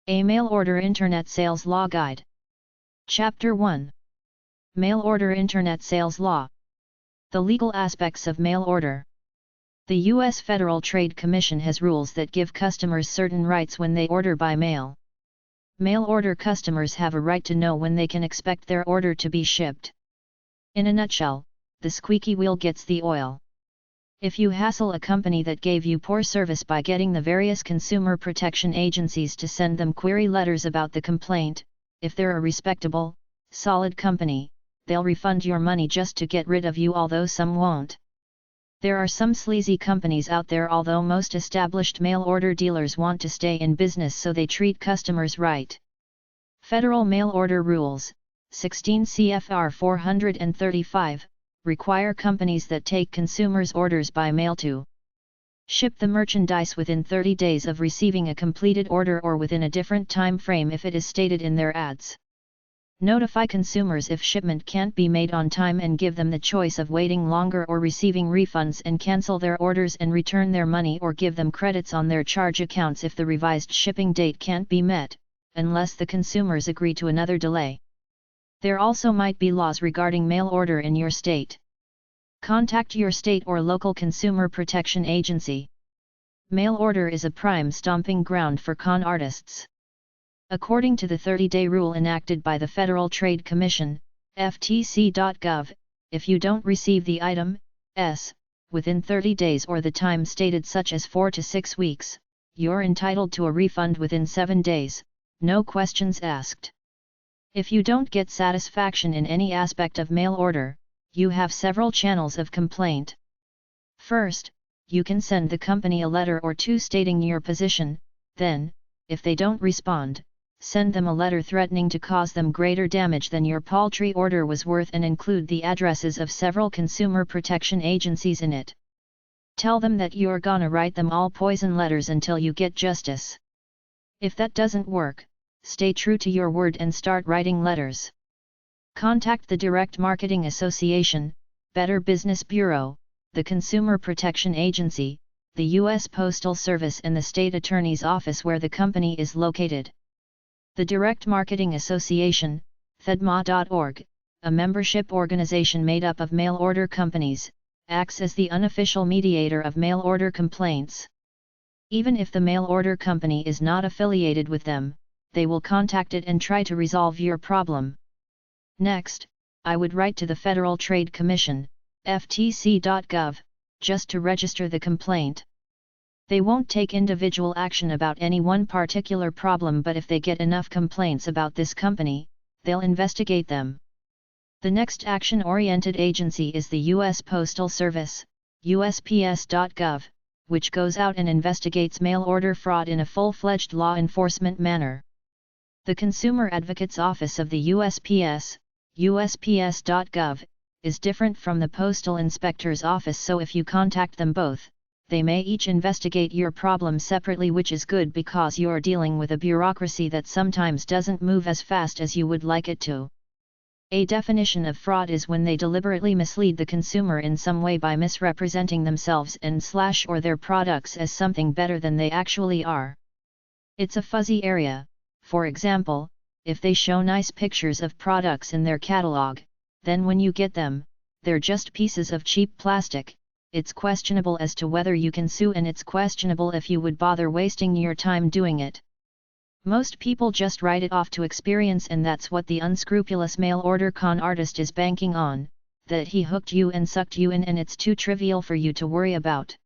A Mail Order Internet Sales Law Guide. Chapter 1. Mail Order Internet Sales Law. The legal aspects of mail order. The U.S. Federal Trade Commission has rules that give customers certain rights when they order by mail. Mail order customers have a right to know when they can expect their order to be shipped. In a nutshell, the squeaky wheel gets the oil. If you hassle a company that gave you poor service by getting the various consumer protection agencies to send them query letters about the complaint, if they're a respectable, solid company, they'll refund your money just to get rid of you, although some won't. There are some sleazy companies out there, although most established mail order dealers want to stay in business, so they treat customers right. Federal Mail Order Rules, 16 CFR 435, require companies that take consumers' orders by mail to ship the merchandise within 30 days of receiving a completed order or within a different time frame if it is stated in their ads. Notify consumers if shipment can't be made on time and give them the choice of waiting longer or receiving refunds and cancel their orders and return their money, or give them credits on their charge accounts if the revised shipping date can't be met, unless the consumers agree to another delay. There also might be laws regarding mail order in your state. Contact your state or local consumer protection agency. Mail order is a prime stomping ground for con artists. According to the 30-day rule enacted by the Federal Trade Commission, FTC.gov, if you don't receive the item, within 30 days or the time stated, such as 4 to 6 weeks, you're entitled to a refund within 7 days, no questions asked. If you don't get satisfaction in any aspect of mail order, you have several channels of complaint. First, you can send the company a letter or two stating your position. Then, if they don't respond, send them a letter threatening to cause them greater damage than your paltry order was worth and include the addresses of several consumer protection agencies in it. Tell them that you're gonna write them all poison letters until you get justice. If that doesn't work, stay true to your word and start writing letters. Contact the Direct Marketing Association, Better Business Bureau, the Consumer Protection Agency, the U.S. Postal Service, and the State Attorney's Office where the company is located. The Direct Marketing Association, THEDMA.org, a membership organization made up of mail order companies, acts as the unofficial mediator of mail order complaints. Even if the mail order company is not affiliated with them, they will contact it and try to resolve your problem. Next, I would write to the Federal Trade Commission, FTC.gov, just to register the complaint. They won't take individual action about any one particular problem, but if they get enough complaints about this company, they'll investigate them. The next action-oriented agency is the U.S. Postal Service, USPS.gov, which goes out and investigates mail order fraud in a full-fledged law enforcement manner. The Consumer Advocate's Office of the USPS, USPS.gov, is different from the Postal Inspector's Office, so if you contact them both, they may each investigate your problem separately, which is good because you're dealing with a bureaucracy that sometimes doesn't move as fast as you would like it to. A definition of fraud is when they deliberately mislead the consumer in some way by misrepresenting themselves and/or their products as something better than they actually are. It's a fuzzy area. For example, if they show nice pictures of products in their catalog, then when you get them, they're just pieces of cheap plastic. It's questionable as to whether you can sue, and it's questionable if you would bother wasting your time doing it. Most people just write it off to experience, and that's what the unscrupulous mail order con artist is banking on, that he hooked you and sucked you in, and it's too trivial for you to worry about.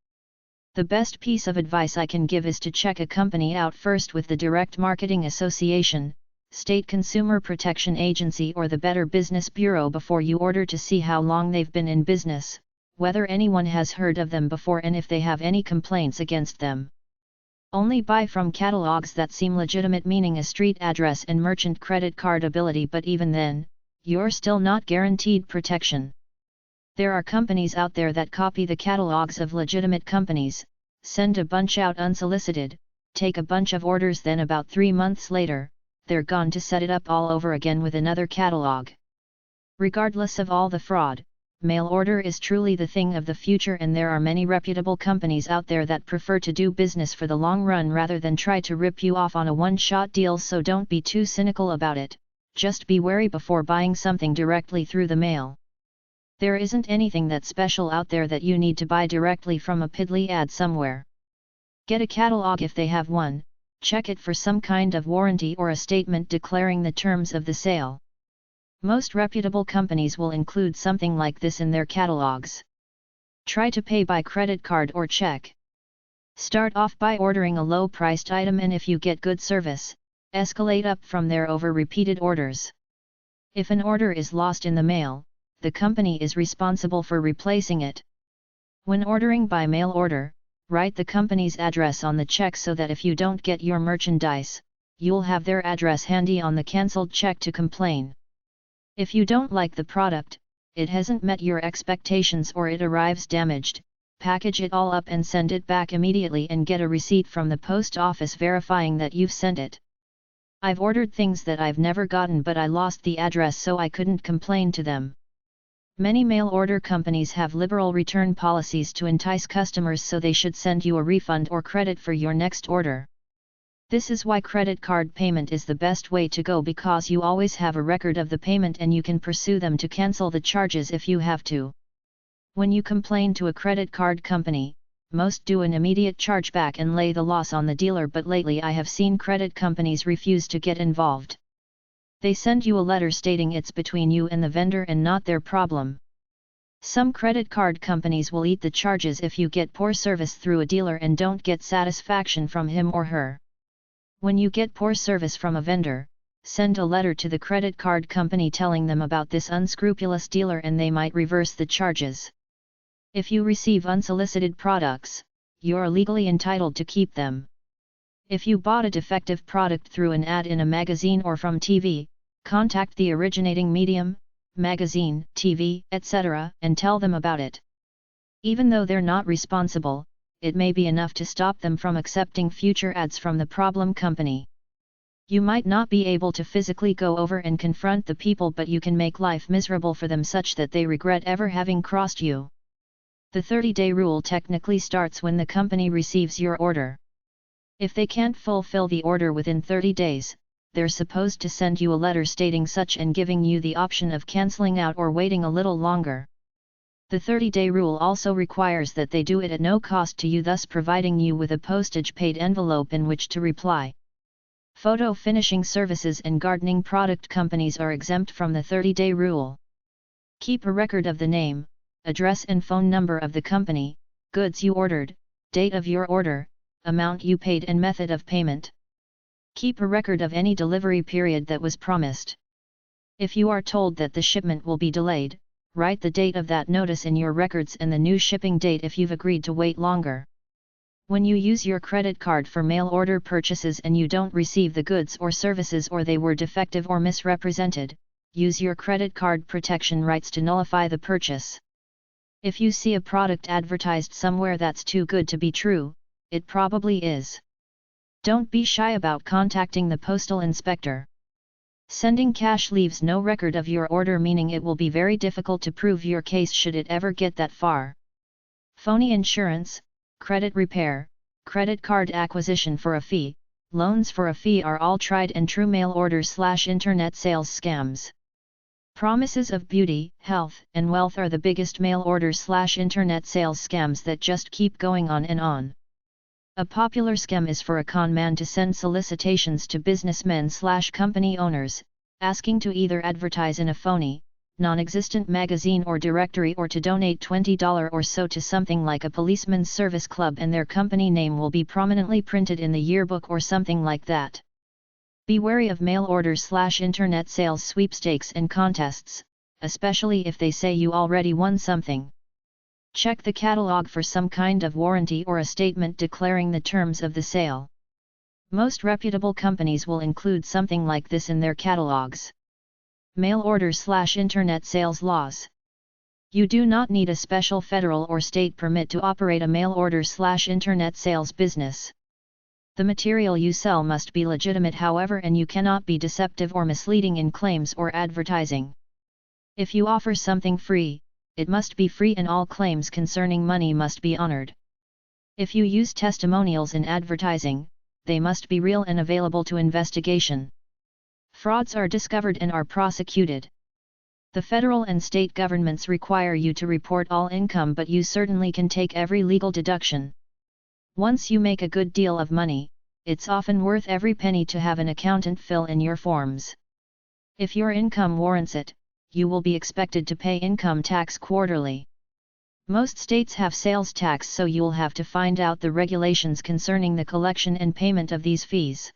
The best piece of advice I can give is to check a company out first with the Direct Marketing Association, State Consumer Protection Agency, or the Better Business Bureau before you order, to see how long they've been in business, whether anyone has heard of them before, and if they have any complaints against them. Only buy from catalogs that seem legitimate, meaning a street address and merchant credit card ability, but even then, you're still not guaranteed protection. There are companies out there that copy the catalogs of legitimate companies, send a bunch out unsolicited, take a bunch of orders, then about 3 months later, they're gone to set it up all over again with another catalog. Regardless of all the fraud, mail order is truly the thing of the future, and there are many reputable companies out there that prefer to do business for the long run rather than try to rip you off on a one-shot deal, so don't be too cynical about it, just be wary before buying something directly through the mail. There isn't anything that special out there that you need to buy directly from a piddly ad somewhere. Get a catalog if they have one, check it for some kind of warranty or a statement declaring the terms of the sale. Most reputable companies will include something like this in their catalogs. Try to pay by credit card or check. Start off by ordering a low-priced item, and if you get good service, escalate up from there over repeated orders. If an order is lost in the mail, the company is responsible for replacing it. When ordering by mail order, write the company's address on the check so that if you don't get your merchandise, you'll have their address handy on the cancelled check to complain. If you don't like the product, it hasn't met your expectations, or it arrives damaged, package it all up and send it back immediately and get a receipt from the post office verifying that you've sent it. I've ordered things that I've never gotten, but I lost the address so I couldn't complain to them. Many mail order companies have liberal return policies to entice customers, so they should send you a refund or credit for your next order. This is why credit card payment is the best way to go, because you always have a record of the payment and you can pursue them to cancel the charges if you have to. When you complain to a credit card company, most do an immediate chargeback and lay the loss on the dealer, but lately I have seen credit companies refuse to get involved. They send you a letter stating it's between you and the vendor and not their problem. Some credit card companies will eat the charges if you get poor service through a dealer and don't get satisfaction from him or her. When you get poor service from a vendor, send a letter to the credit card company telling them about this unscrupulous dealer and they might reverse the charges. If you receive unsolicited products, you're legally entitled to keep them. If you bought a defective product through an ad in a magazine or from TV, contact the originating medium, magazine, TV, etc., and tell them about it. Even though they're not responsible, it may be enough to stop them from accepting future ads from the problem company. You might not be able to physically go over and confront the people, but you can make life miserable for them such that they regret ever having crossed you. The 30-day rule technically starts when the company receives your order. If they can't fulfill the order within 30 days, they're supposed to send you a letter stating such and giving you the option of canceling out or waiting a little longer. The 30-day rule also requires that they do it at no cost to you, thus providing you with a postage-paid envelope in which to reply. Photo finishing services and gardening product companies are exempt from the 30-day rule. Keep a record of the name, address and phone number of the company, goods you ordered, date of your order, amount you paid and method of payment. Keep a record of any delivery period that was promised. If you are told that the shipment will be delayed, write the date of that notice in your records and the new shipping date if you've agreed to wait longer. When you use your credit card for mail order purchases and you don't receive the goods or services, or they were defective or misrepresented, use your credit card protection rights to nullify the purchase. If you see a product advertised somewhere that's too good to be true, it probably is. Don't be shy about contacting the postal inspector. Sending cash leaves no record of your order, meaning it will be very difficult to prove your case should it ever get that far. Phony insurance, credit repair, credit card acquisition for a fee, loans for a fee are all tried and true mail order/internet sales scams. Promises of beauty, health, and wealth are the biggest mail order/internet sales scams that just keep going on and on. A popular scam is for a con man to send solicitations to businessmen/company owners, asking to either advertise in a phony, non-existent magazine or directory, or to donate $20 or so to something like a policeman's service club, and their company name will be prominently printed in the yearbook or something like that. Be wary of mail order/internet sales sweepstakes and contests, especially if they say you already won something. Check the catalog for some kind of warranty or a statement declaring the terms of the sale. Most reputable companies will include something like this in their catalogs. Mail order/internet sales laws. You do not need a special federal or state permit to operate a mail order/internet sales business. The material you sell must be legitimate, however, and you cannot be deceptive or misleading in claims or advertising. If you offer something free, it must be free and all claims concerning money must be honored. If you use testimonials in advertising, they must be real and available to investigation. Frauds are discovered and are prosecuted. The federal and state governments require you to report all income, but you certainly can take every legal deduction. Once you make a good deal of money, it's often worth every penny to have an accountant fill in your forms. If your income warrants it, you will be expected to pay income tax quarterly. Most states have sales tax, so you'll have to find out the regulations concerning the collection and payment of these fees.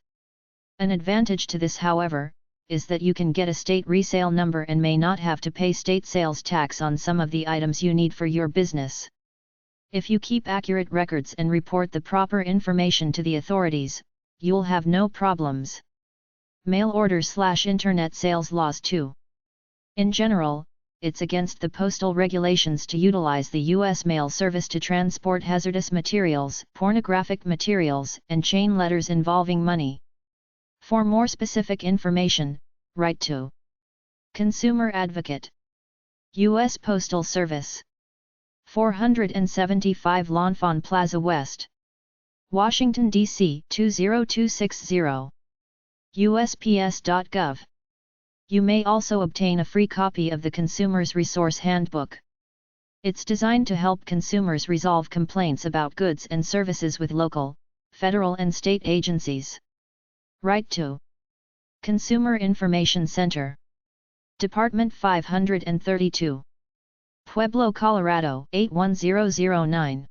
An advantage to this, however, is that you can get a state resale number and may not have to pay state sales tax on some of the items you need for your business. If you keep accurate records and report the proper information to the authorities, you'll have no problems. Mail order/internet sales laws 2. In general, it's against the postal regulations to utilize the U.S. mail service to transport hazardous materials, pornographic materials, and chain letters involving money. For more specific information, write to Consumer Advocate, U.S. Postal Service, 475 L'Enfant Plaza West, Washington, D.C. 20260, USPS.gov. You may also obtain a free copy of the Consumer's Resource Handbook. It's designed to help consumers resolve complaints about goods and services with local, federal and state agencies. Write to Consumer Information Center, Department 532, Pueblo, Colorado 81009,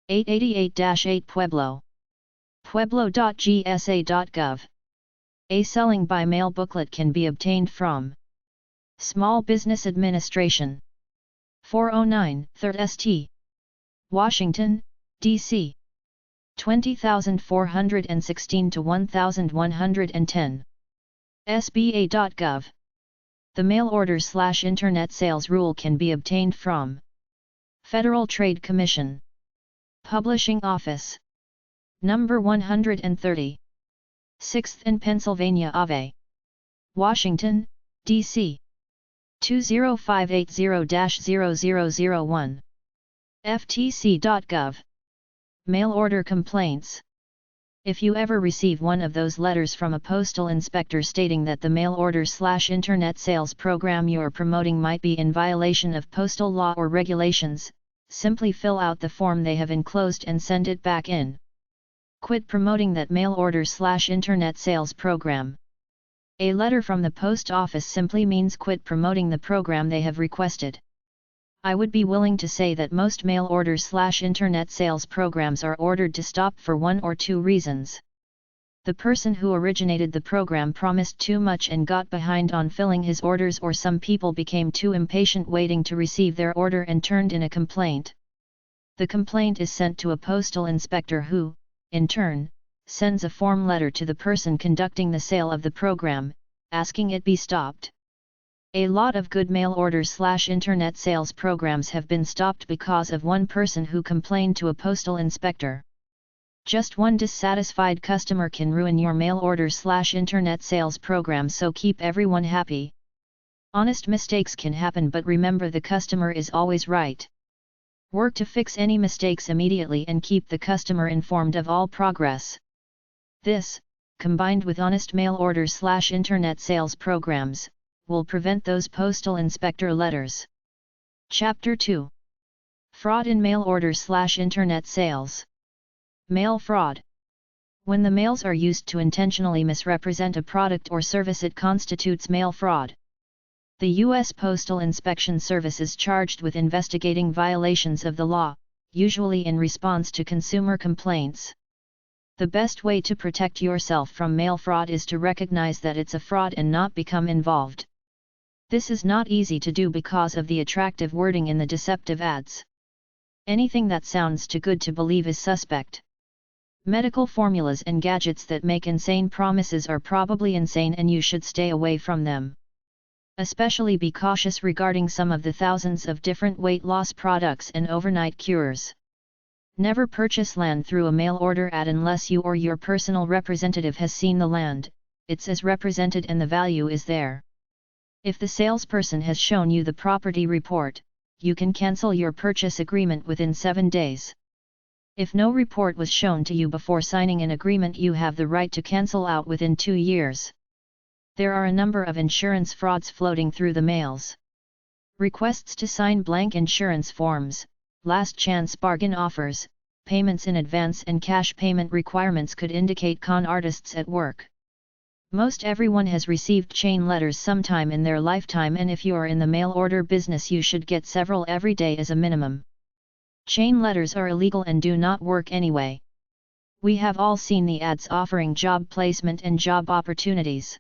888-8 Pueblo, pueblo.gsa.gov. A selling by mail booklet can be obtained from Small Business Administration, 409 3rd St. Washington, D.C. 20416 to 1110. SBA.gov. The mail order/internet sales rule can be obtained from Federal Trade Commission, Publishing Office, Number 130, 6th and Pennsylvania Ave, Washington, D.C. 20580-0001. FTC.gov. Mail order complaints. If you ever receive one of those letters from a postal inspector stating that the mail order/internet sales program you're promoting might be in violation of postal law or regulations, simply fill out the form they have enclosed and send it back in. Quit promoting that mail order/internet sales program. A letter from the post office simply means quit promoting the program they have requested. I would be willing to say that most mail order/internet sales programs are ordered to stop for one or two reasons. The person who originated the program promised too much and got behind on filling his orders, or some people became too impatient waiting to receive their order and turned in a complaint. The complaint is sent to a postal inspector who, in turn, sends a form letter to the person conducting the sale of the program, asking it be stopped. A lot of good mail order/internet sales programs have been stopped because of one person who complained to a postal inspector. Just one dissatisfied customer can ruin your mail order/internet sales program, so keep everyone happy. Honest mistakes can happen, but remember the customer is always right. Work to fix any mistakes immediately and keep the customer informed of all progress. This, combined with honest mail order/internet sales programs, will prevent those postal inspector letters. Chapter 2. Fraud in mail order/internet sales. Mail fraud. When the mails are used to intentionally misrepresent a product or service, it constitutes mail fraud. The U.S. Postal Inspection Service is charged with investigating violations of the law, usually in response to consumer complaints. The best way to protect yourself from mail fraud is to recognize that it's a fraud and not become involved. This is not easy to do because of the attractive wording in the deceptive ads. Anything that sounds too good to believe is suspect. Medical formulas and gadgets that make insane promises are probably insane, and you should stay away from them. Especially be cautious regarding some of the thousands of different weight loss products and overnight cures. Never purchase land through a mail order ad unless you or your personal representative has seen the land, it's as represented and the value is there. If the salesperson has shown you the property report, you can cancel your purchase agreement within 7 days. If no report was shown to you before signing an agreement, you have the right to cancel out within 2 years. There are a number of insurance frauds floating through the mails. Requests to sign blank insurance forms, last chance bargain offers, payments in advance and cash payment requirements could indicate con artists at work. Most everyone has received chain letters sometime in their lifetime, and if you are in the mail order business you should get several every day as a minimum. Chain letters are illegal and do not work anyway. We have all seen the ads offering job placement and job opportunities.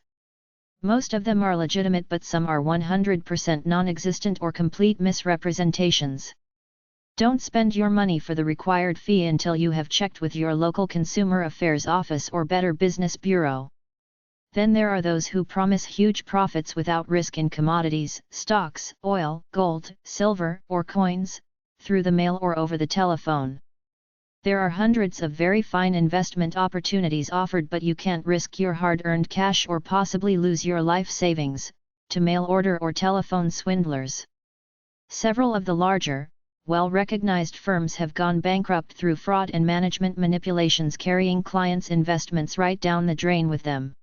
Most of them are legitimate, but some are 100% non-existent or complete misrepresentations. Don't spend your money for the required fee until you have checked with your local consumer affairs office or Better Business Bureau. Then there are those who promise huge profits without risk in commodities, stocks, oil, gold, silver, or coins, through the mail or over the telephone. There are hundreds of very fine investment opportunities offered, but you can't risk your hard-earned cash or possibly lose your life savings to mail order or telephone swindlers. Several of the larger, well-recognized firms have gone bankrupt through fraud and management manipulations, carrying clients' investments right down the drain with them.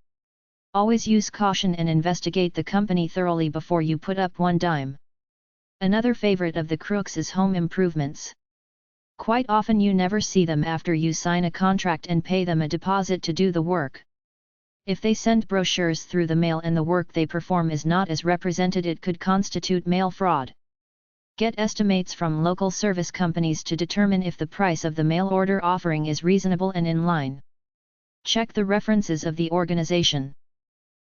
Always use caution and investigate the company thoroughly before you put up one dime. Another favorite of the crooks is home improvements. Quite often you never see them after you sign a contract and pay them a deposit to do the work. If they send brochures through the mail and the work they perform is not as represented, it could constitute mail fraud. Get estimates from local service companies to determine if the price of the mail order offering is reasonable and in line. Check the references of the organization.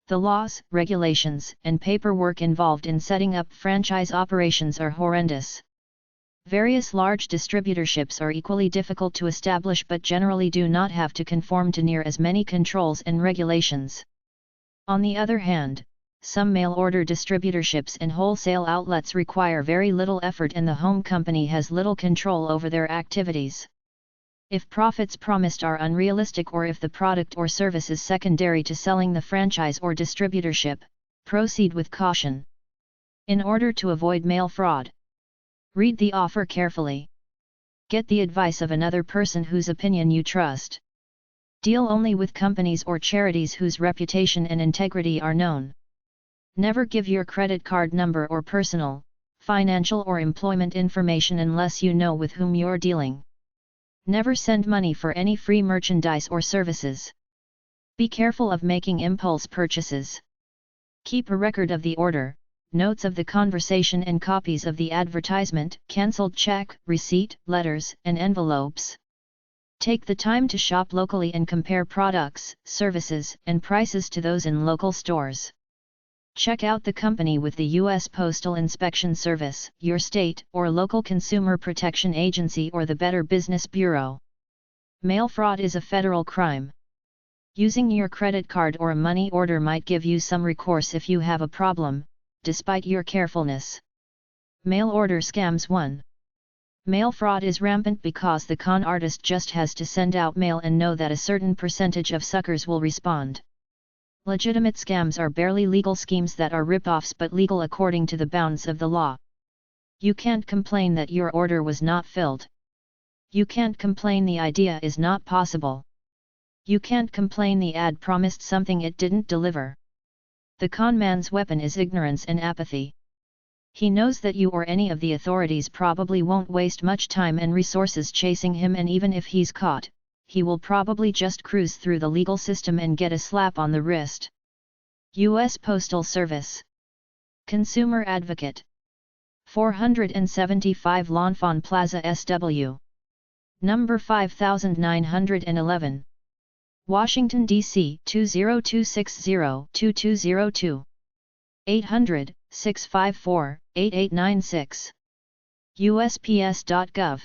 The laws, regulations, and paperwork involved in setting up franchise operations are horrendous. Various large distributorships are equally difficult to establish but generally do not have to conform to near as many controls and regulations. On the other hand, some mail-order distributorships and wholesale outlets require very little effort and the home company has little control over their activities. If profits promised are unrealistic or if the product or service is secondary to selling the franchise or distributorship, proceed with caution. In order to avoid mail fraud, read the offer carefully. Get the advice of another person whose opinion you trust. Deal only with companies or charities whose reputation and integrity are known. Never give your credit card number or personal, financial or employment information unless you know with whom you're dealing. Never send money for any free merchandise or services. Be careful of making impulse purchases. Keep a record of the order, notes of the conversation and copies of the advertisement, cancelled check, receipt, letters, and envelopes. Take the time to shop locally and compare products, services, and prices to those in local stores. Check out the company with the U.S. Postal Inspection Service, your state or local consumer protection agency, or the Better Business Bureau. Mail fraud is a federal crime. Using your credit card or a money order might give you some recourse if you have a problem, despite your carefulness. Mail order scams. 1. Mail fraud is rampant because the con artist just has to send out mail and know that a certain percentage of suckers will respond. Legitimate scams are barely legal schemes that are rip-offs but legal according to the bounds of the law. You can't complain that your order was not filled. You can't complain the idea is not possible. You can't complain the ad promised something it didn't deliver. The con man's weapon is ignorance and apathy. He knows that you or any of the authorities probably won't waste much time and resources chasing him, and even if he's caught, he will probably just cruise through the legal system and get a slap on the wrist. U.S. Postal Service. Consumer Advocate. 475 L'Enfant Plaza SW. Number 5911. Washington, D.C. 20260-2202. 800-654-8896. USPS.gov.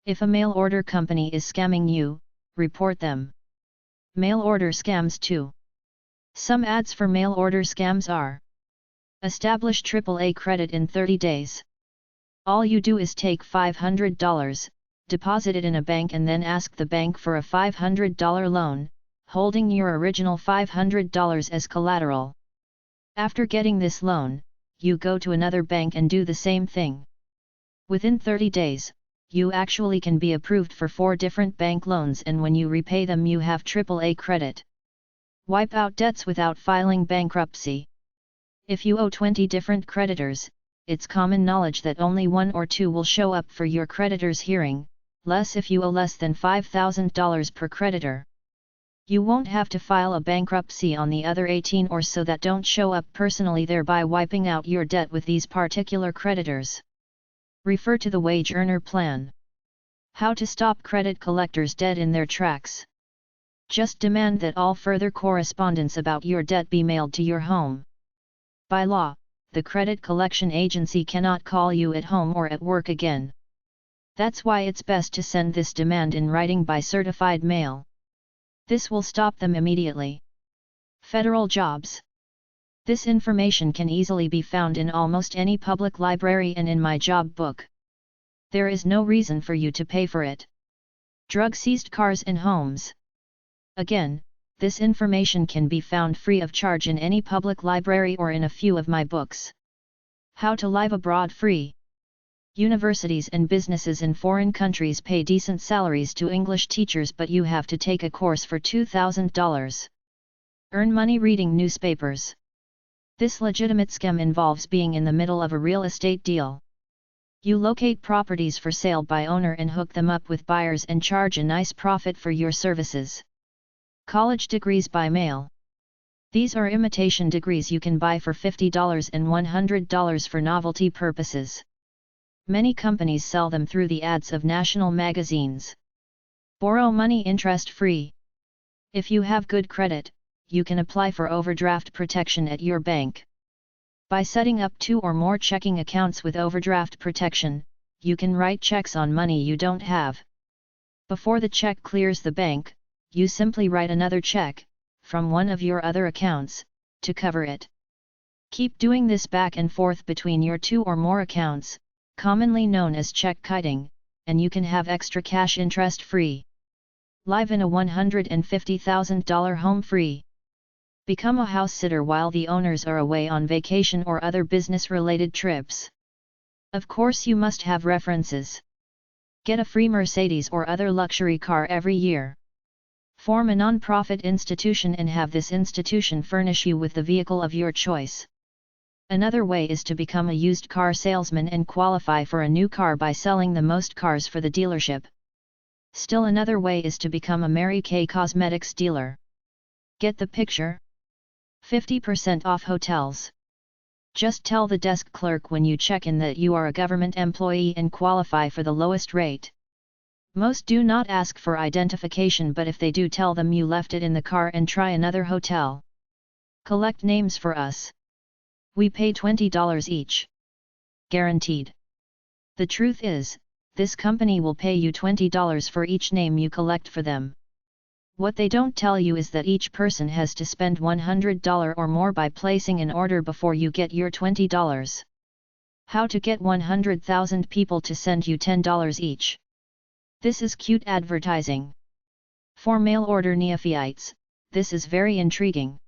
If a mail order company is scamming you, report them. Mail order scams. 2. Some ads for mail order scams are: establish AAA credit in 30 days. All you do is take $500, deposit it in a bank and then ask the bank for a $500 loan, holding your original $500 as collateral. After getting this loan, you go to another bank and do the same thing. Within 30 days, you actually can be approved for 4 different bank loans, and when you repay them you have AAA credit. Wipe out debts without filing bankruptcy. If you owe 20 different creditors, it's common knowledge that only 1 or 2 will show up for your creditor's hearing, less if you owe less than $5,000 per creditor. You won't have to file a bankruptcy on the other 18 or so that don't show up personally, thereby wiping out your debt with these particular creditors. Refer to the Wage Earner Plan. How to stop credit collectors dead in their tracks. Just demand that all further correspondence about your debt be mailed to your home. By law, the credit collection agency cannot call you at home or at work again. That's why it's best to send this demand in writing by certified mail. This will stop them immediately. Federal jobs. This information can easily be found in almost any public library and in my job book. There is no reason for you to pay for it. Drug seized cars and homes. Again, this information can be found free of charge in any public library or in a few of my books. How to live abroad free. Universities and businesses in foreign countries pay decent salaries to English teachers, but you have to take a course for $2,000. Earn money reading newspapers. This legitimate scam involves being in the middle of a real estate deal. You locate properties for sale by owner and hook them up with buyers and charge a nice profit for your services. College degrees by mail. These are imitation degrees you can buy for $50 and $100 for novelty purposes. Many companies sell them through the ads of national magazines. Borrow money interest-free. If you have good credit, you can apply for overdraft protection at your bank. By setting up 2 or more checking accounts with overdraft protection, you can write checks on money you don't have. Before the check clears the bank, you simply write another check, from one of your other accounts, to cover it. Keep doing this back and forth between your 2 or more accounts, commonly known as check kiting, and you can have extra cash interest-free. Live in a $150,000 home free. Become a house sitter while the owners are away on vacation or other business-related trips. Of course you must have references. Get a free Mercedes or other luxury car every year. Form a non-profit institution and have this institution furnish you with the vehicle of your choice. Another way is to become a used car salesman and qualify for a new car by selling the most cars for the dealership. Still another way is to become a Mary Kay cosmetics dealer. Get the picture? 50% off hotels. Just tell the desk clerk when you check in that you are a government employee and qualify for the lowest rate. Most do not ask for identification, but if they do, tell them you left it in the car and try another hotel. Collect names for us. We pay $20 each. Guaranteed. The truth is, this company will pay you $20 for each name you collect for them. What they don't tell you is that each person has to spend $100 or more by placing an order before you get your $20. How to get 100,000 people to send you $10 each. This is cute advertising. For mail order neophytes, this is very intriguing.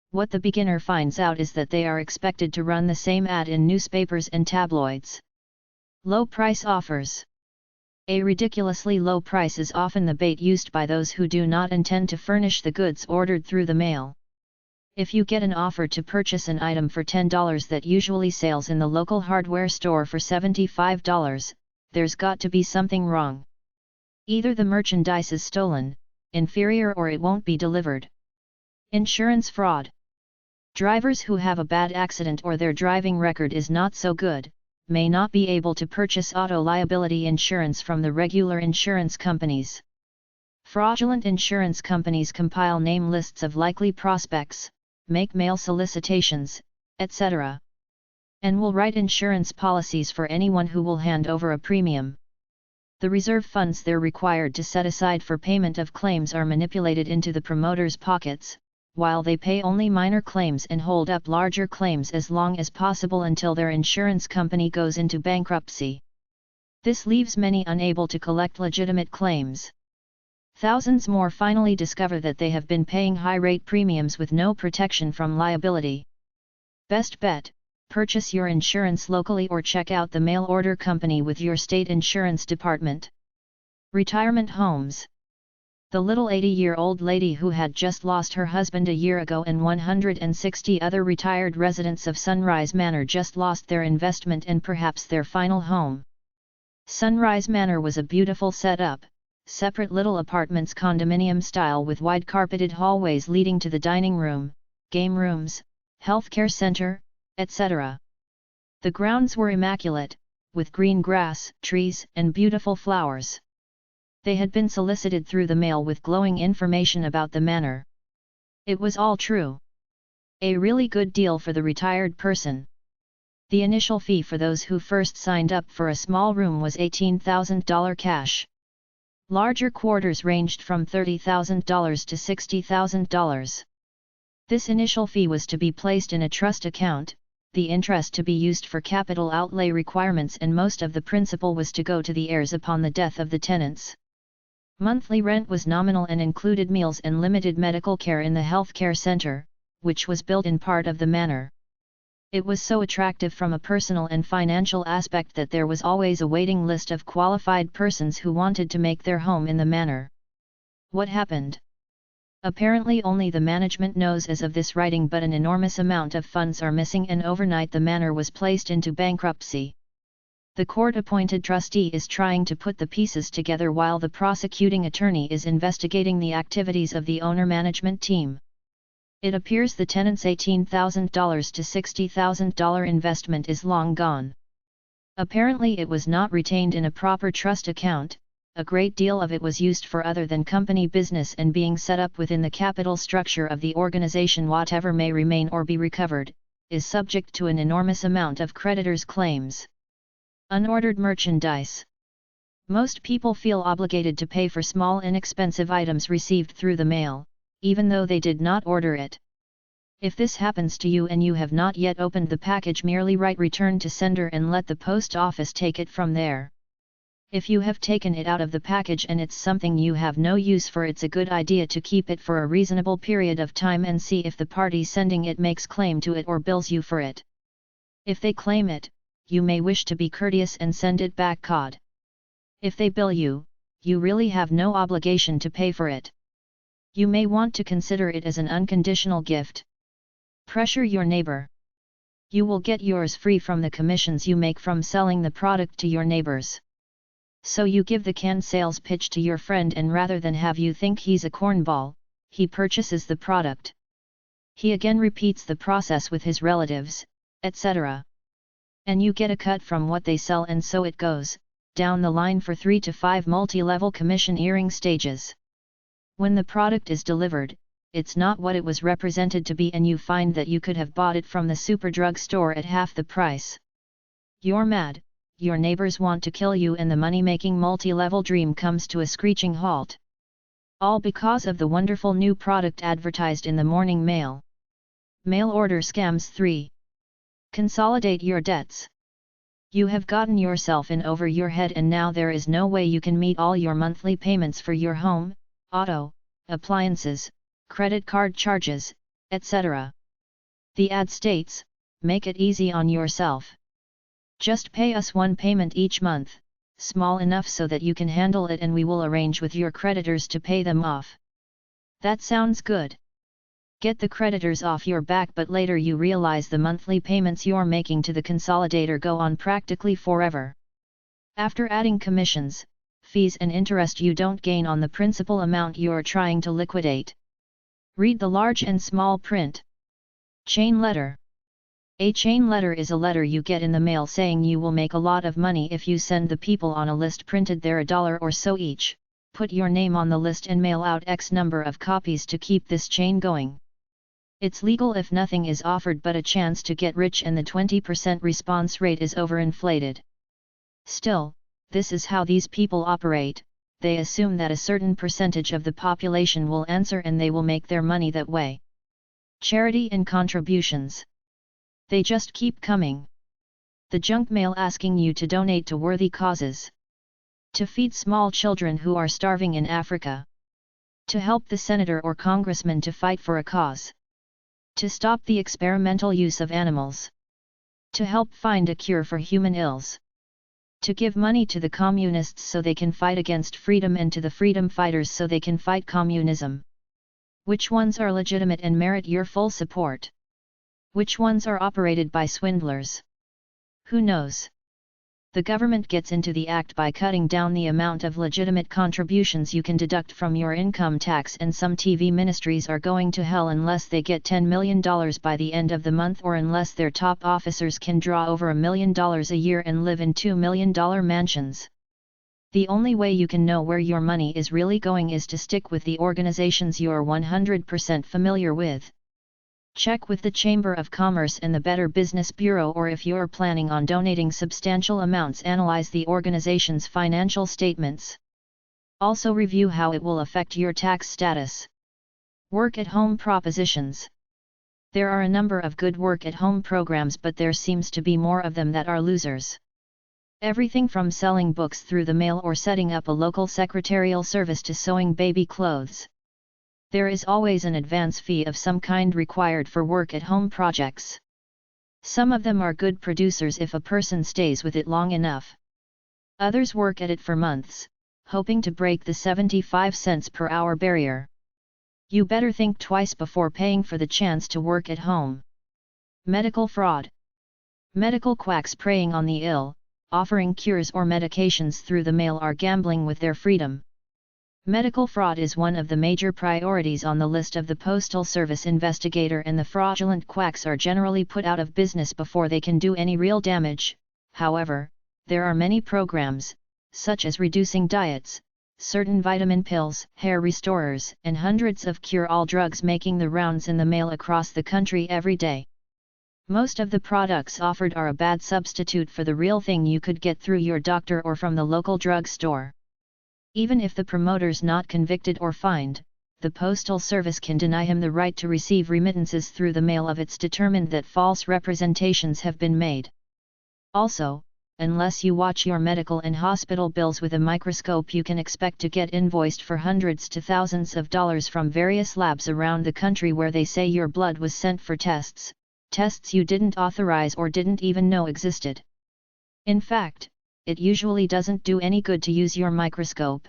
What the beginner finds out is that they are expected to run the same ad in newspapers and tabloids. Low price offers. A ridiculously low price is often the bait used by those who do not intend to furnish the goods ordered through the mail. If you get an offer to purchase an item for $10 that usually sells in the local hardware store for $75, there's got to be something wrong. Either the merchandise is stolen, inferior, or it won't be delivered. Insurance fraud. Drivers who have a bad accident or their driving record is not so good, may not be able to purchase auto liability insurance from the regular insurance companies. Fraudulent insurance companies compile name lists of likely prospects, make mail solicitations, etc. and will write insurance policies for anyone who will hand over a premium. The reserve funds they're required to set aside for payment of claims are manipulated into the promoters' pockets, while they pay only minor claims and hold up larger claims as long as possible until their insurance company goes into bankruptcy. This leaves many unable to collect legitimate claims. Thousands more finally discover that they have been paying high-rate premiums with no protection from liability. Best bet, Purchase your insurance locally or check out the mail order company with your state insurance department. Retirement homes. The little 80-year-old lady who had just lost her husband a year ago and 160 other retired residents of Sunrise Manor just lost their investment and perhaps their final home. Sunrise Manor was a beautiful setup, separate little apartments condominium style with wide carpeted hallways leading to the dining room, game rooms, healthcare center, etc. The grounds were immaculate, with green grass, trees, and beautiful flowers. They had been solicited through the mail with glowing information about the manor. It was all true. A really good deal for the retired person. The initial fee for those who first signed up for a small room was $18,000 cash. Larger quarters ranged from $30,000 to $60,000. This initial fee was to be placed in a trust account, the interest to be used for capital outlay requirements, and most of the principal was to go to the heirs upon the death of the tenants. Monthly rent was nominal and included meals and limited medical care in the healthcare center, which was built in part of the manor. It was so attractive from a personal and financial aspect that there was always a waiting list of qualified persons who wanted to make their home in the manor. What happened? Apparently only the management knows as of this writing, but an enormous amount of funds are missing and overnight the manor was placed into bankruptcy. The court-appointed trustee is trying to put the pieces together while the prosecuting attorney is investigating the activities of the owner-management team. It appears the tenant's $18,000 to $60,000 investment is long gone. Apparently it was not retained in a proper trust account, a great deal of it was used for other than company business and being set up within the capital structure of the organization. Whatever may remain or be recovered, is subject to an enormous amount of creditors' claims. Unordered merchandise. Most people feel obligated to pay for small inexpensive items received through the mail, even though they did not order it. If this happens to you and you have not yet opened the package, merely write return to sender and let the post office take it from there. If you have taken it out of the package and it's something you have no use for, it's a good idea to keep it for a reasonable period of time and see if the party sending it makes claim to it or bills you for it. If they claim it, you may wish to be courteous and send it back cod. If they bill you, you really have no obligation to pay for it. You may want to consider it as an unconditional gift. Pressure your neighbor. You will get yours free from the commissions you make from selling the product to your neighbors. So you give the canned sales pitch to your friend, and rather than have you think he's a cornball, he purchases the product. He again repeats the process with his relatives, etc. And you get a cut from what they sell, and so it goes down the line for 3 to 5 multi-level commissioneering stages. When the product is delivered, it's not what it was represented to be, and you find that you could have bought it from the Superdrug store at half the price. You're mad, your neighbors want to kill you, and the money-making multi-level dream comes to a screeching halt. All because of the wonderful new product advertised in the morning mail. Mail order scams 3. Consolidate your debts. You have gotten yourself in over your head, and now there is no way you can meet all your monthly payments for your home, auto, appliances, credit card charges, etc. The ad states, "Make it easy on yourself. Just pay us one payment each month, small enough so that you can handle it, and we will arrange with your creditors to pay them off." That sounds good. Get the creditors off your back, but later you realize the monthly payments you're making to the consolidator go on practically forever. After adding commissions, fees and interest, you don't gain on the principal amount you're trying to liquidate. Read the large and small print. Chain letter. A chain letter is a letter you get in the mail saying you will make a lot of money if you send the people on a list printed there $1 or so each, put your name on the list and mail out X number of copies to keep this chain going. It's legal if nothing is offered but a chance to get rich, and the 20% response rate is overinflated. Still, this is how these people operate. They assume that a certain percentage of the population will answer and they will make their money that way. Charity and contributions. They just keep coming. The junk mail asking you to donate to worthy causes. To feed small children who are starving in Africa. To help the senator or congressman to fight for a cause. To stop the experimental use of animals. To help find a cure for human ills. To give money to the communists so they can fight against freedom and to the freedom fighters so they can fight communism. Which ones are legitimate and merit your full support? Which ones are operated by swindlers? Who knows? The government gets into the act by cutting down the amount of legitimate contributions you can deduct from your income tax, and some TV ministries are going to hell unless they get $10 million by the end of the month, or unless their top officers can draw over $1 million a year and live in $2 million mansions. The only way you can know where your money is really going is to stick with the organizations you're 100% familiar with. Check with the Chamber of Commerce and the Better Business Bureau, or if you're planning on donating substantial amounts, analyze the organization's financial statements. Also review how it will affect your tax status. Work-at-home propositions. There are a number of good work-at-home programs, but there seems to be more of them that are losers. Everything from selling books through the mail or setting up a local secretarial service to sewing baby clothes. There is always an advance fee of some kind required for work-at-home projects. Some of them are good producers if a person stays with it long enough. Others work at it for months, hoping to break the 75 cents per hour barrier. You better think twice before paying for the chance to work at home. Medical fraud. Medical quacks preying on the ill, offering cures or medications through the mail, are gambling with their freedom. Medical fraud is one of the major priorities on the list of the Postal Service investigator, and the fraudulent quacks are generally put out of business before they can do any real damage. However, there are many programs, such as reducing diets, certain vitamin pills, hair restorers, and hundreds of cure-all drugs making the rounds in the mail across the country every day. Most of the products offered are a bad substitute for the real thing you could get through your doctor or from the local drug store. Even if the promoter's not convicted or fined, the Postal Service can deny him the right to receive remittances through the mail if it's determined that false representations have been made. Also, unless you watch your medical and hospital bills with a microscope, you can expect to get invoiced for hundreds to thousands of dollars from various labs around the country where they say your blood was sent for tests you didn't authorize or didn't even know existed. In fact, it usually doesn't do any good to use your microscope.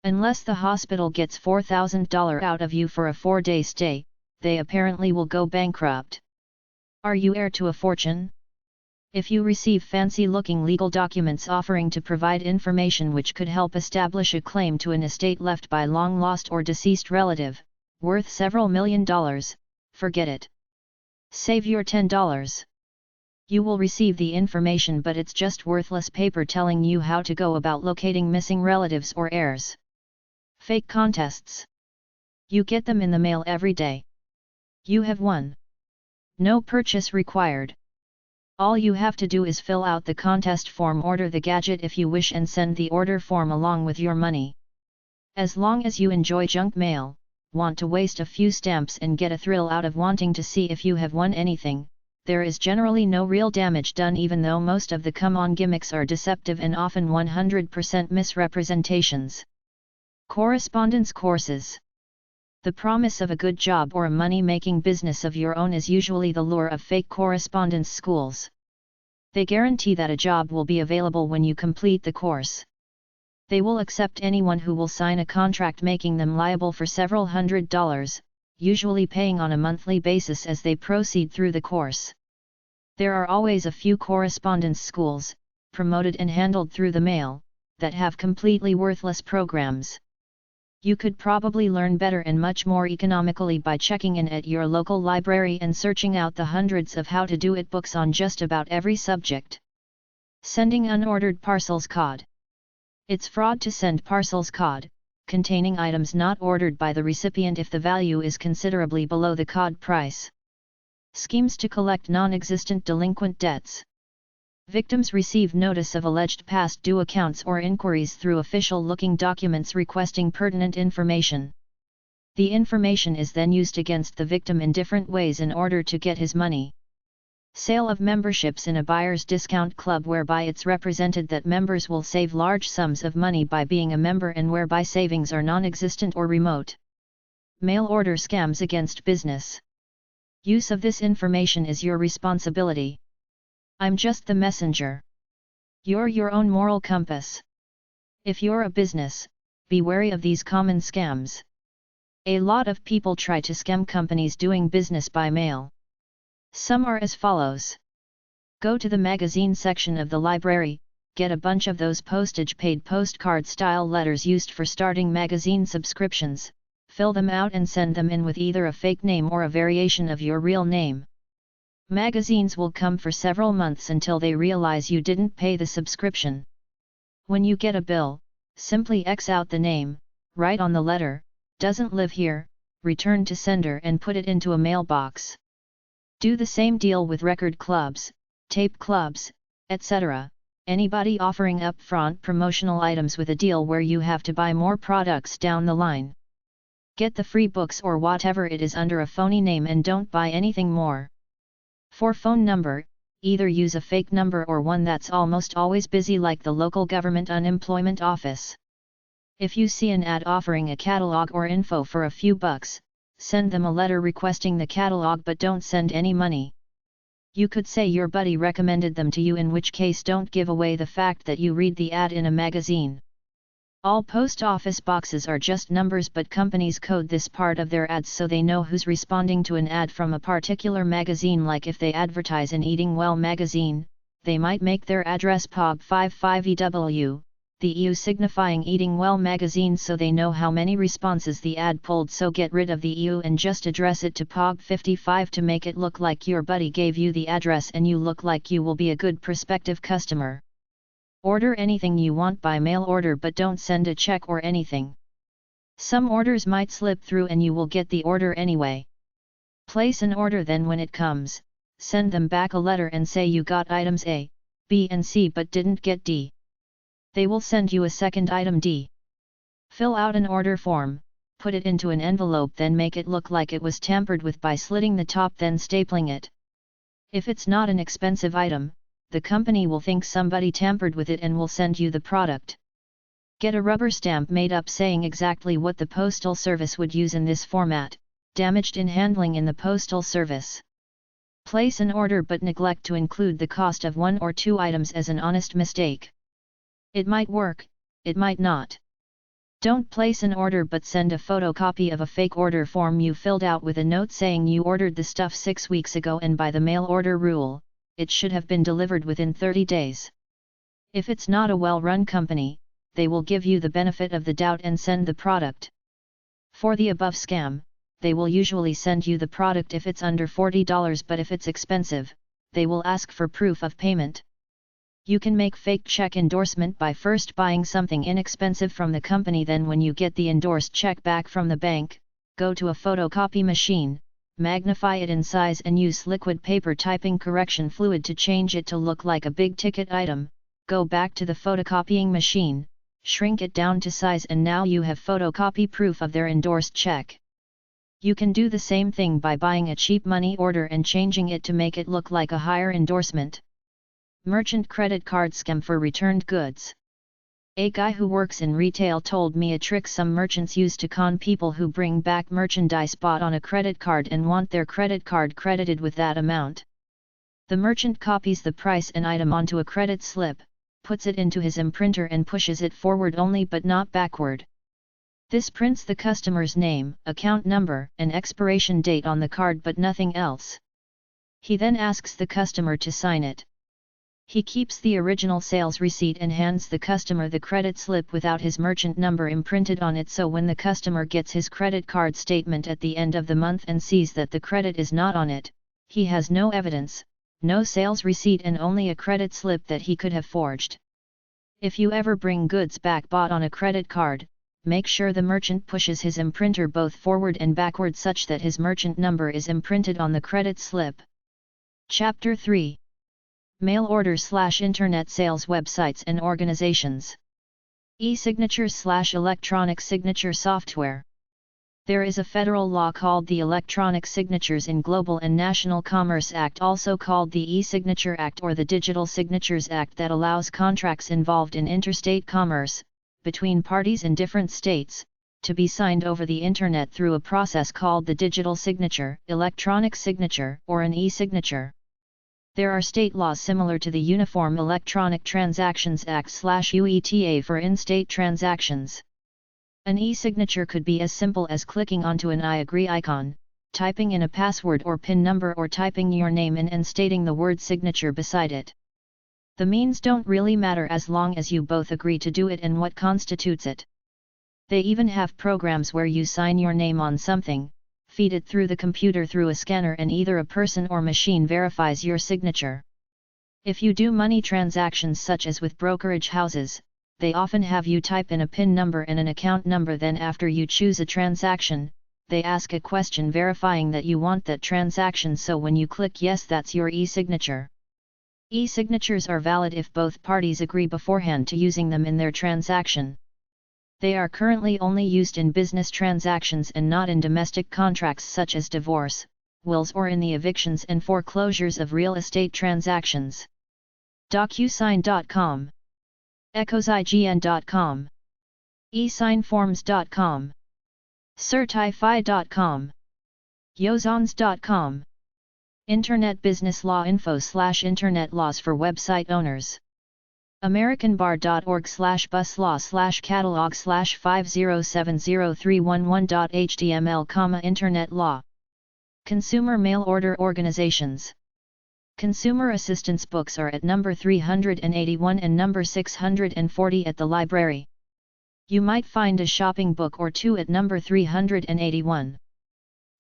Unless the hospital gets $4,000 out of you for a 4-day stay, they apparently will go bankrupt. Are you heir to a fortune? If you receive fancy-looking legal documents offering to provide information which could help establish a claim to an estate left by long-lost or deceased relative, worth several $1 million, forget it. Save your $10. You will receive the information, but it's just worthless paper telling you how to go about locating missing relatives or heirs. Fake contests. You get them in the mail every day. You have won. No purchase required. All you have to do is fill out the contest form, order the gadget if you wish, and send the order form along with your money. As long as you enjoy junk mail, want to waste a few stamps and get a thrill out of wanting to see if you have won anything, there is generally no real damage done, even though most of the come-on gimmicks are deceptive and often 100% misrepresentations. Correspondence courses. The promise of a good job or a money-making business of your own is usually the lure of fake correspondence schools. They guarantee that a job will be available when you complete the course. They will accept anyone who will sign a contract, making them liable for several $100s, usually paying on a monthly basis as they proceed through the course. There are always a few correspondence schools, promoted and handled through the mail, that have completely worthless programs. You could probably learn better and much more economically by checking in at your local library and searching out the hundreds of how-to-do-it books on just about every subject. Sending unordered parcels cod. It's fraud to send parcels cod, containing items not ordered by the recipient if the value is considerably below the cod price. Schemes to collect non-existent delinquent debts. Victims receive notice of alleged past due accounts or inquiries through official-looking documents requesting pertinent information. The information is then used against the victim in different ways in order to get his money. Sale of memberships in a buyer's discount club, whereby it's represented that members will save large sums of money by being a member and whereby savings are non-existent or remote. Mail order scams against business. Use of this information is your responsibility. I'm just the messenger. You're your own moral compass. If you're a business, be wary of these common scams. A lot of people try to scam companies doing business by mail. Some are as follows. Go to the magazine section of the library, get a bunch of those postage-paid postcard-style letters used for starting magazine subscriptions, fill them out and send them in with either a fake name or a variation of your real name. Magazines will come for several months until they realize you didn't pay the subscription. When you get a bill, simply X out the name, write on the letter, "Doesn't live here," return to sender and put it into a mailbox. Do the same deal with record clubs, tape clubs, etc. Anybody offering upfront promotional items with a deal where you have to buy more products down the line. Get the free books or whatever it is under a phony name and don't buy anything more. For phone number, either use a fake number or one that's almost always busy like the local government unemployment office. If you see an ad offering a catalog or info for a few bucks, send them a letter requesting the catalog but don't send any money. You could say your buddy recommended them to you, in which case don't give away the fact that you read the ad in a magazine. All post office boxes are just numbers, but companies code this part of their ads so they know who's responding to an ad from a particular magazine. Like if they advertise in Eating Well magazine, they might make their address epub 55EW, the EU signifying Eating Well magazine, so they know how many responses the ad pulled. So get rid of the EU and just address it to epub 55 to make it look like your buddy gave you the address and you look like you will be a good prospective customer. Order anything you want by mail order, but don't send a check or anything. Some orders might slip through and you will get the order anyway. Place an order, then when it comes, send them back a letter and say you got items A, B and C but didn't get D. They will send you a second item D. Fill out an order form, put it into an envelope, then make it look like it was tampered with by slitting the top then stapling it. If it's not an expensive item, the company will think somebody tampered with it and will send you the product. Get a rubber stamp made up saying exactly what the postal service would use in this format, damaged in handling in the postal service. Place an order but neglect to include the cost of 1 or 2 items as an honest mistake. It might work, it might not. Don't place an order but send a photocopy of a fake order form you filled out with a note saying you ordered the stuff 6 weeks ago and by the mail order rule, it should have been delivered within 30 days. If it's not a well-run company, they will give you the benefit of the doubt and send the product. For the above scam, they will usually send you the product if it's under $40, but if it's expensive, they will ask for proof of payment. You can make fake check endorsement by first buying something inexpensive from the company, then when you get the endorsed check back from the bank, go to a photocopy machine, magnify it in size and use liquid paper typing correction fluid to change it to look like a big ticket item, go back to the photocopying machine, shrink it down to size, and now you have photocopy proof of their endorsed check. You can do the same thing by buying a cheap money order and changing it to make it look like a higher endorsement. Merchant credit card scam for returned goods. A guy who works in retail told me a trick some merchants use to con people who bring back merchandise bought on a credit card and want their credit card credited with that amount. The merchant copies the price and item onto a credit slip, puts it into his imprinter and pushes it forward only but not backward. This prints the customer's name, account number, and expiration date on the card but nothing else. He then asks the customer to sign it. He keeps the original sales receipt and hands the customer the credit slip without his merchant number imprinted on it, so when the customer gets his credit card statement at the end of the month and sees that the credit is not on it, he has no evidence, no sales receipt, and only a credit slip that he could have forged. If you ever bring goods back bought on a credit card, make sure the merchant pushes his imprinter both forward and backward such that his merchant number is imprinted on the credit slip. Chapter 3. Mail order/internet sales websites and organizations. E-signatures/electronic signature software. There is a federal law called the Electronic Signatures in Global and National Commerce Act, also called the E-Signature Act or the Digital Signatures Act, that allows contracts involved in interstate commerce, between parties in different states, to be signed over the Internet through a process called the digital signature, electronic signature, or an e-signature. There are state laws similar to the Uniform Electronic Transactions Act/UETA for in-state transactions. An e-signature could be as simple as clicking onto an I agree icon, typing in a password or PIN number, or typing your name in and stating the word signature beside it. The means don't really matter as long as you both agree to do it and what constitutes it. They even have programs where you sign your name on something, feed it through the computer through a scanner, and either a person or machine verifies your signature. If you do money transactions such as with brokerage houses, they often have you type in a PIN number and an account number. Then after you choose a transaction, they ask a question verifying that you want that transaction, so when you click yes, that's your e-signature. E-signatures are valid if both parties agree beforehand to using them in their transaction. They are currently only used in business transactions and not in domestic contracts such as divorce, wills, or in the evictions and foreclosures of real estate transactions. DocuSign.com, EchoesIGN.com, eSignForms.com, Certify.com, Yozons.com. Internet Business Law Info/Internet Laws for Website Owners. AmericanBar.org/buslaw/catalog/50703111.html, Internet Law. Consumer Mail Order Organizations. Consumer assistance books are at number 381 and number 640 at the library. You might find a shopping book or two at number 381.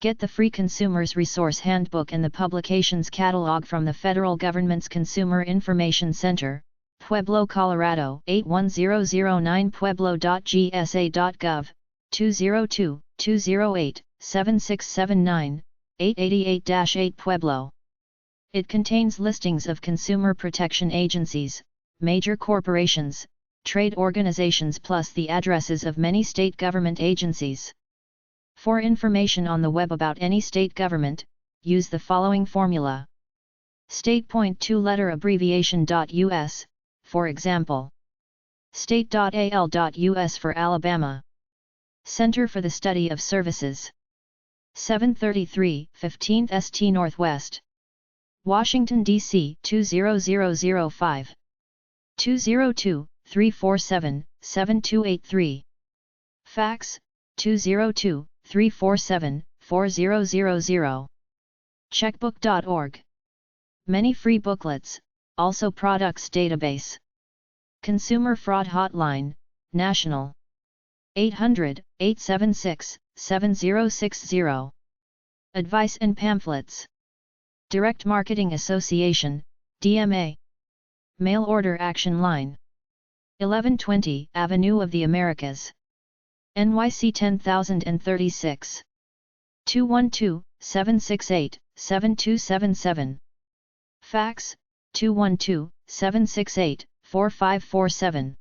Get the free Consumer's Resource Handbook and the publications catalog from the federal government's Consumer Information Center, Pueblo, Colorado 81009, pueblo.gsa.gov, 202-208-7679, 888-8 Pueblo. It contains listings of consumer protection agencies, major corporations, trade organizations, plus the addresses of many state government agencies. For information on the web about any state government, use the following formula. State.2 letter abbreviation.us, for example. State.al.us for Alabama. Center for the Study of Services. 733 15th St. Northwest. Washington, D.C. 20005. 202-347-7283. Fax, 202-347-4000. Checkbook.org. Many free booklets, also products database. Consumer Fraud Hotline, National. 800-876-7060. Advice and Pamphlets. Direct Marketing Association, DMA. Mail Order Action Line. 1120 Avenue of the Americas. NYC 10036. 212-768-7277. Fax, 212-768-4547.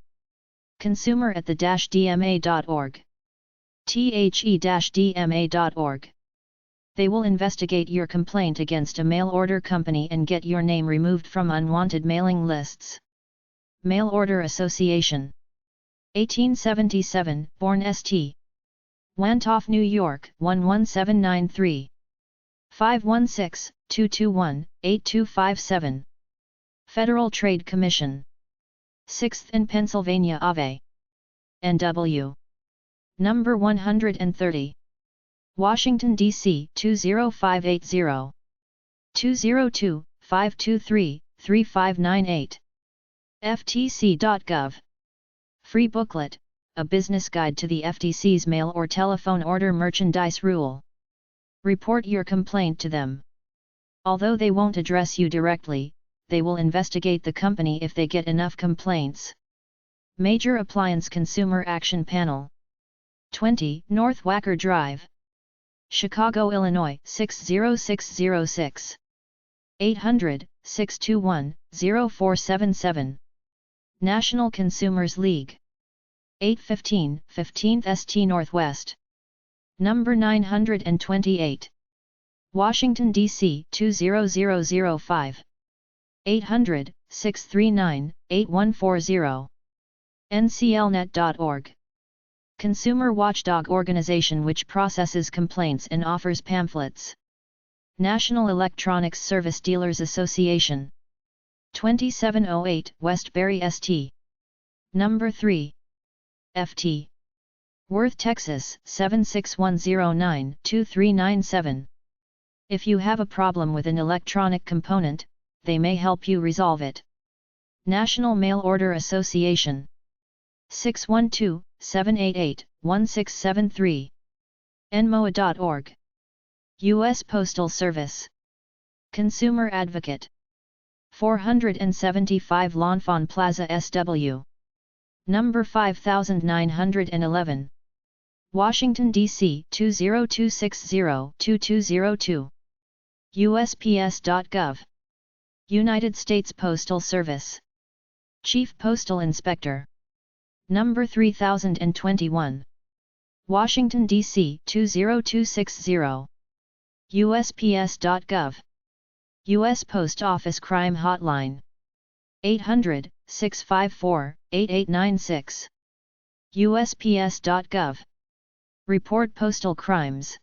Consumer at the-dma.org. the-dma.org. They will investigate your complaint against a mail order company and get your name removed from unwanted mailing lists. Mail Order Association. 1877, born St. Wantoff, New York 11793. 516-221-8257. Federal Trade Commission. 6th in Pennsylvania Ave. NW. Number 130. Washington, D.C. 20580. 202-523-3598. ftc.gov. Free booklet, a business guide to the FTC's mail or telephone order merchandise rule. Report your complaint to them. Although they won't address you directly, they will investigate the company if they get enough complaints. Major Appliance Consumer Action Panel. 20 North Wacker Drive. Chicago, Illinois 60606. 800-621-0477. National Consumers League. 815 15th St. Northwest. Number 928. Washington, D.C. 20005. 800-639-8140. nclnet.org. Consumer watchdog organization which processes complaints and offers pamphlets. National Electronics Service Dealers Association. 2708 Westbury St. Number 3. FT. Worth, Texas 76109-2397. If you have a problem with an electronic component, they may help you resolve it. National Mail Order Association. 612-788-1673. nmoa.org. U.S. Postal Service. Consumer Advocate. 475 L'Enfant Plaza SW. Number 5911. Washington, D.C. 20260-2202. USPS.gov. United States Postal Service. Chief Postal Inspector. Number 3021. Washington, D.C. 20260. USPS.gov. U.S. Post Office Crime Hotline. 800-654-8896. USPS.gov. Report postal crimes.